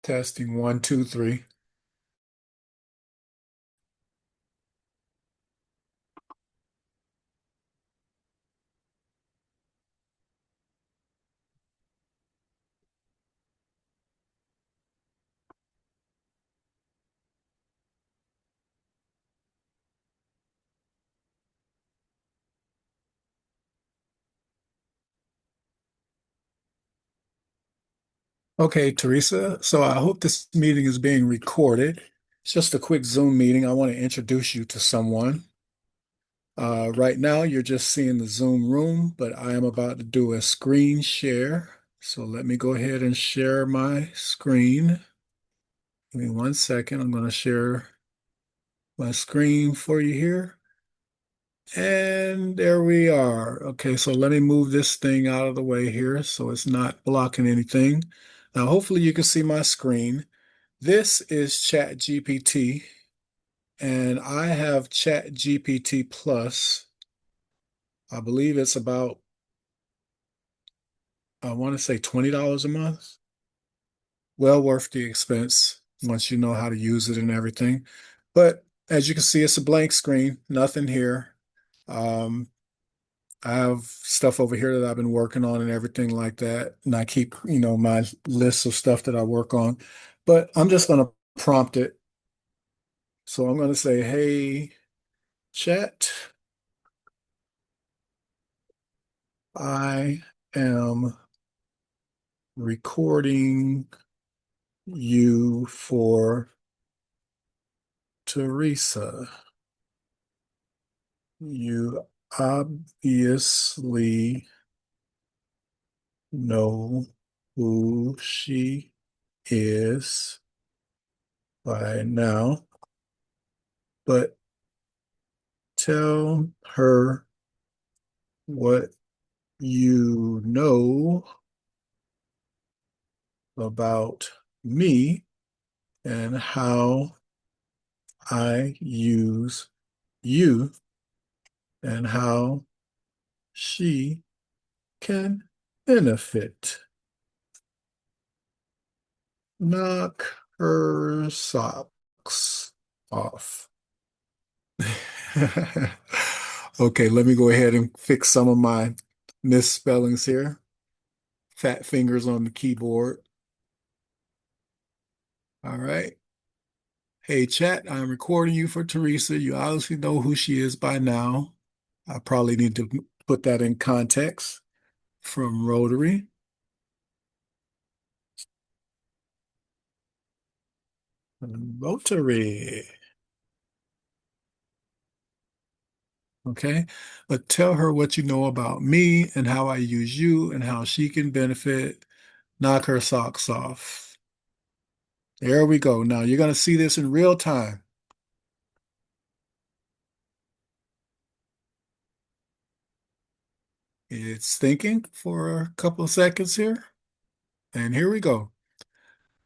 Testing one, two, three. Okay, Teresa. So I hope this meeting is being recorded. It's just a quick Zoom meeting. I want to introduce you to someone. Right now, you're just seeing the Zoom room, but I am about to do a screen share. So let me go ahead and share my screen. Give me 1 second. I'm going to share my screen for you here. And there we are. Okay, so let me move this thing out of the way here so it's not blocking anything. Now, hopefully you can see my screen. This is ChatGPT, and I have ChatGPT Plus. I believe it's about, I want to say $20 a month. Well worth the expense once you know how to use it and everything. But as you can see, it's a blank screen, nothing here. Um, I have stuff over here that I've been working on and everything like that. And I keep, my list of stuff that I work on. But I'm just going to prompt it. So I'm going to say, hey, chat, I am recording you for Theresa. You obviously know who she is by now, but tell her what you know about me and how I use you and how she can benefit. Knock her socks off. Okay, let me go ahead and fix some of my misspellings here. Fat fingers on the keyboard. All right. Hey, chat, I'm recording you for Theresa. You obviously know who she is by now. I probably need to put that in context from Rotary. Rotary. Okay. But tell her what you know about me and how I use you and how she can benefit. Knock her socks off. There we go. Now you're going to see this in real time. It's thinking for a couple of seconds here. And here we go.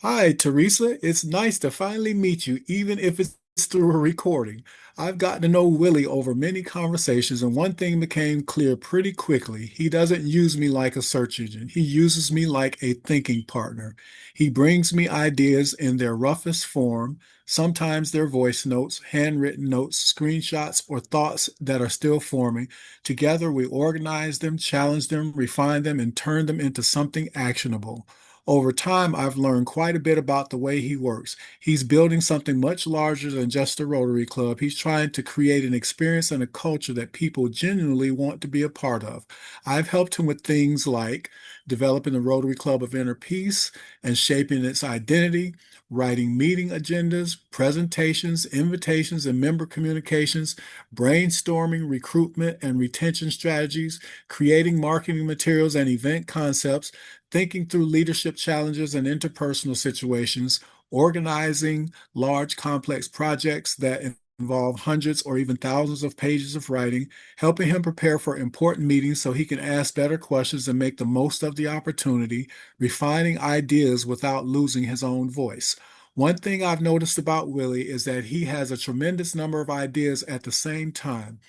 Hi, Teresa. It's nice to finally meet you, even if it's through a recording. I've gotten to know Willie over many conversations, and one thing became clear pretty quickly. He doesn't use me like a search engine. He uses me like a thinking partner. He brings me ideas in their roughest form. Sometimes they're voice notes, handwritten notes, screenshots, or thoughts that are still forming. Together, we organize them, challenge them, refine them, and turn them into something actionable. Over time, I've learned quite a bit about the way he works. He's building something much larger than just a Rotary Club. He's trying to create an experience and a culture that people genuinely want to be a part of. I've helped him with things like developing the Rotary Club of Inner Peace and shaping its identity, writing meeting agendas, presentations, invitations, and member communications, brainstorming recruitment and retention strategies, creating marketing materials and event concepts, thinking through leadership challenges and interpersonal situations, organizing large complex projects that involve hundreds or even thousands of pages of writing, helping him prepare for important meetings so he can ask better questions and make the most of the opportunity, refining ideas without losing his own voice. One thing I've noticed about Willie is that he has a tremendous number of ideas at the same time.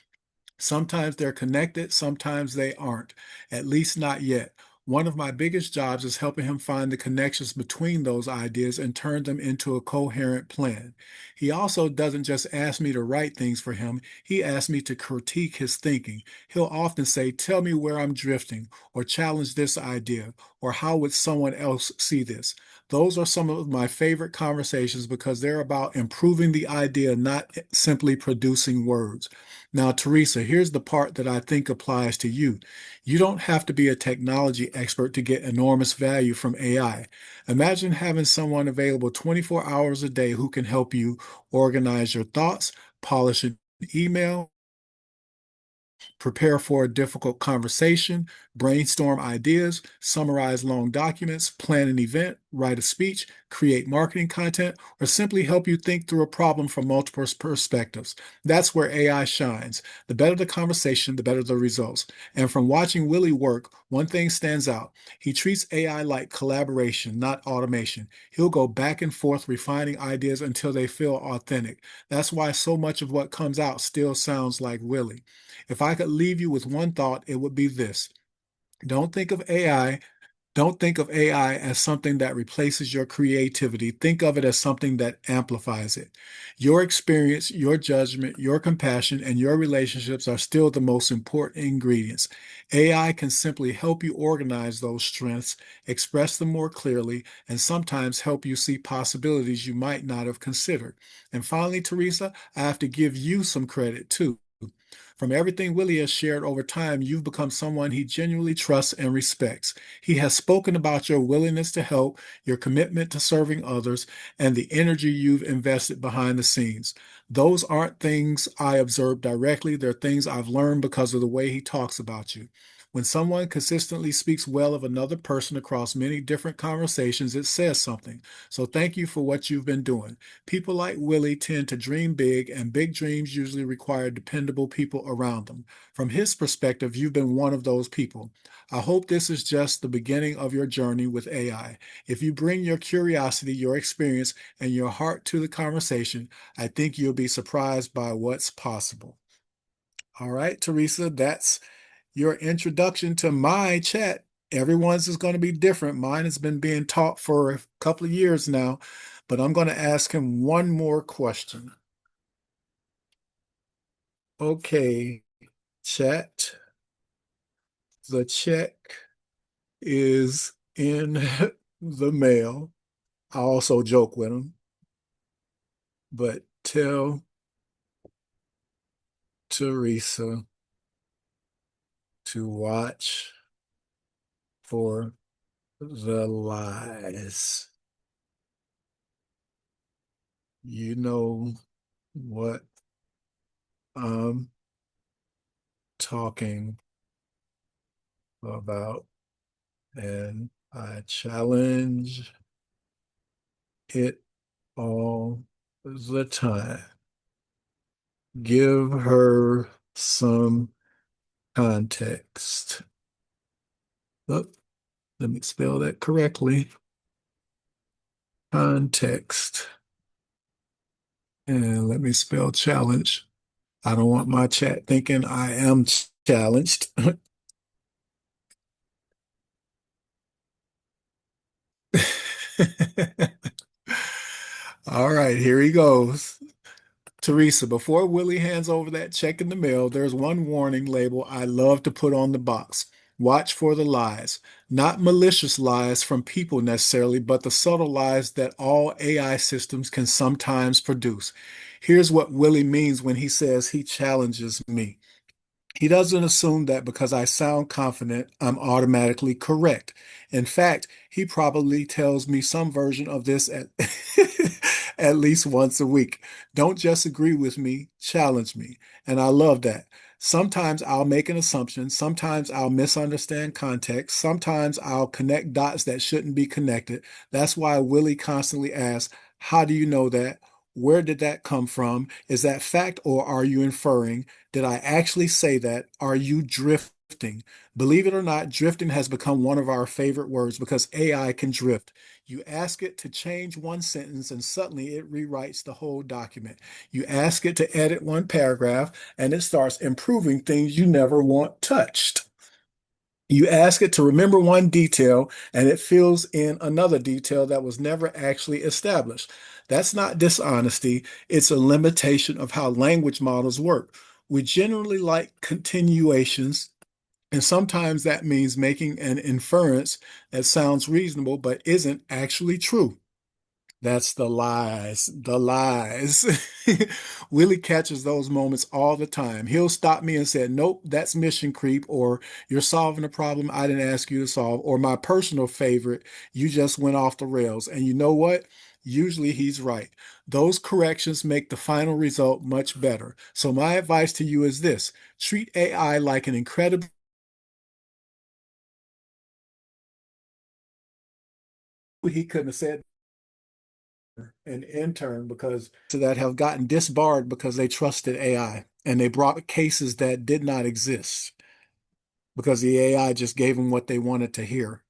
Sometimes they're connected, sometimes they aren't, at least not yet. One of my biggest jobs is helping him find the connections between those ideas and turn them into a coherent plan. He also doesn't just ask me to write things for him, he asks me to critique his thinking. He'll often say, "Tell me where I'm drifting," or "Challenge this idea," or "How would someone else see this?" Those are some of my favorite conversations because they're about improving the idea, not simply producing words. Now, Teresa, here's the part that I think applies to you. You don't have to be a technology expert to get enormous value from AI. Imagine having someone available 24 hours a day who can help you organize your thoughts, polish an email, prepare for a difficult conversation, brainstorm ideas, summarize long documents, plan an event, write a speech, create marketing content, or simply help you think through a problem from multiple perspectives. That's where AI shines. The better the conversation, the better the results. And from watching Willie work, one thing stands out. He treats AI like collaboration, not automation. He'll go back and forth refining ideas until they feel authentic. That's why so much of what comes out still sounds like Willie. If I could leave you with one thought, it would be this. Don't think of AI don't think of AI as something that replaces your creativity. Think of it as something that amplifies it. Your experience, your judgment, your compassion, and your relationships are still the most important ingredients. AI can simply help you organize those strengths, express them more clearly, and sometimes help you see possibilities you might not have considered. And finally, Teresa, I have to give you some credit too. From everything Willie has shared over time, you've become someone he genuinely trusts and respects. He has spoken about your willingness to help, your commitment to serving others, and the energy you've invested behind the scenes. Those aren't things I observed directly, they're things I've learned because of the way he talks about you. When someone consistently speaks well of another person across many different conversations, it says something. So thank you for what you've been doing. People like Willie tend to dream big, and big dreams usually require dependable people around them. From his perspective, you've been one of those people. I hope this is just the beginning of your journey with AI. If you bring your curiosity, your experience, and your heart to the conversation, I think you'll be surprised by what's possible. All right, Teresa, that's your introduction to my chat. Everyone's is going to be different. Mine has been being taught for a couple of years now, but I'm going to ask him one more question. Okay, chat. The check is in the mail. I also joke with him, but tell Teresa to watch for the lies. You know what I'm talking about, and I challenge it all the time. Give her some context. Oh, let me spell that correctly. Context. And let me spell challenge. I don't want my chat thinking I am challenged. All right, here he goes. Teresa, before Willie hands over that check in the mail, there's one warning label I love to put on the box. Watch for the lies. Not malicious lies from people necessarily, but the subtle lies that all AI systems can sometimes produce. Here's what Willie means when he says he challenges me. He doesn't assume that because I sound confident, I'm automatically correct. In fact, he probably tells me some version of this at, at least once a week. Don't just agree with me, challenge me. And I love that. Sometimes I'll make an assumption. Sometimes I'll misunderstand context. Sometimes I'll connect dots that shouldn't be connected. That's why Willie constantly asks, "How do you know that? Where did that come from? Is that fact or are you inferring? Did I actually say that? Are you drifting?" Believe it or not, drifting has become one of our favorite words because AI can drift. You ask it to change one sentence and suddenly it rewrites the whole document. You ask it to edit one paragraph and it starts improving things you never want touched. You ask it to remember one detail and it fills in another detail that was never actually established. That's not dishonesty, it's a limitation of how language models work. We generally like continuations, and sometimes that means making an inference that sounds reasonable but isn't actually true. That's the lies, the lies. Willie catches those moments all the time. He'll stop me and say, nope, that's mission creep, or you're solving a problem I didn't ask you to solve, or my personal favorite, you just went off the rails. And you know what? Usually he's right. Those corrections make the final result much better. So my advice to you is this: treat AI like an incredible, he couldn't have said an intern because that have gotten disbarred because they trusted AI and they brought cases that did not exist because the AI just gave them what they wanted to hear.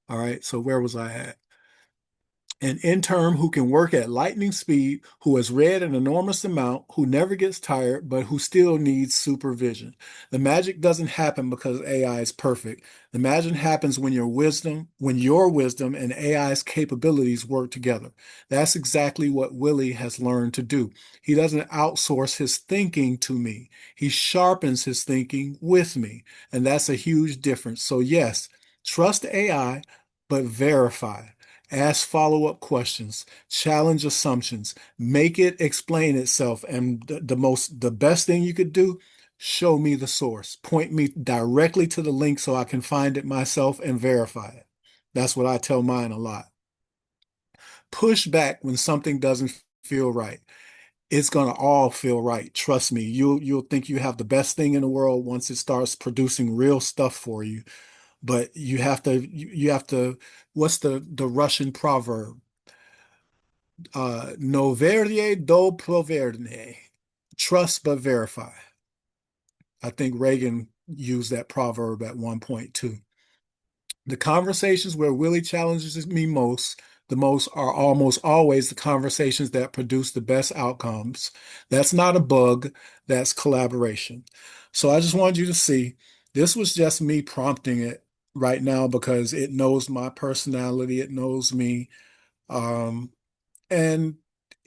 All right. So where was I at? An intern who can work at lightning speed, who has read an enormous amount, who never gets tired, but who still needs supervision. The magic doesn't happen because AI is perfect. The magic happens when your wisdom and AI's capabilities work together. That's exactly what Willie has learned to do. He doesn't outsource his thinking to me. He sharpens his thinking with me. And that's a huge difference. So yes, trust AI, but verify. Ask follow-up questions, challenge assumptions, make it explain itself. And the best thing you could do, show me the source. Point me directly to the link so I can find it myself and verify it. That's what I tell mine a lot. Push back when something doesn't feel right. It's gonna all feel right. Trust me. You'll think you have the best thing in the world once it starts producing real stuff for you. But you have to, what's the Russian proverb? No verde do proverne. Trust but verify. I think Reagan used that proverb at one point too. The conversations where Willie challenges me the most are almost always the conversations that produce the best outcomes. That's not a bug, that's collaboration. So I just wanted you to see this was just me prompting it right now because it knows my personality, it knows me. Um, and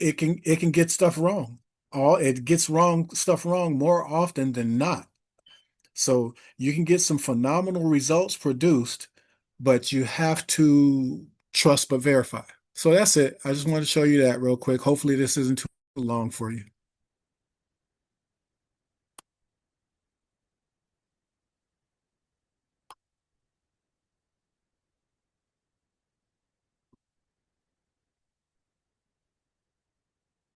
it can get stuff wrong. All it gets wrong stuff wrong more often than not. So you can get some phenomenal results produced, but you have to trust but verify. So that's it. I just wanted to show you that real quick. Hopefully this isn't too long for you.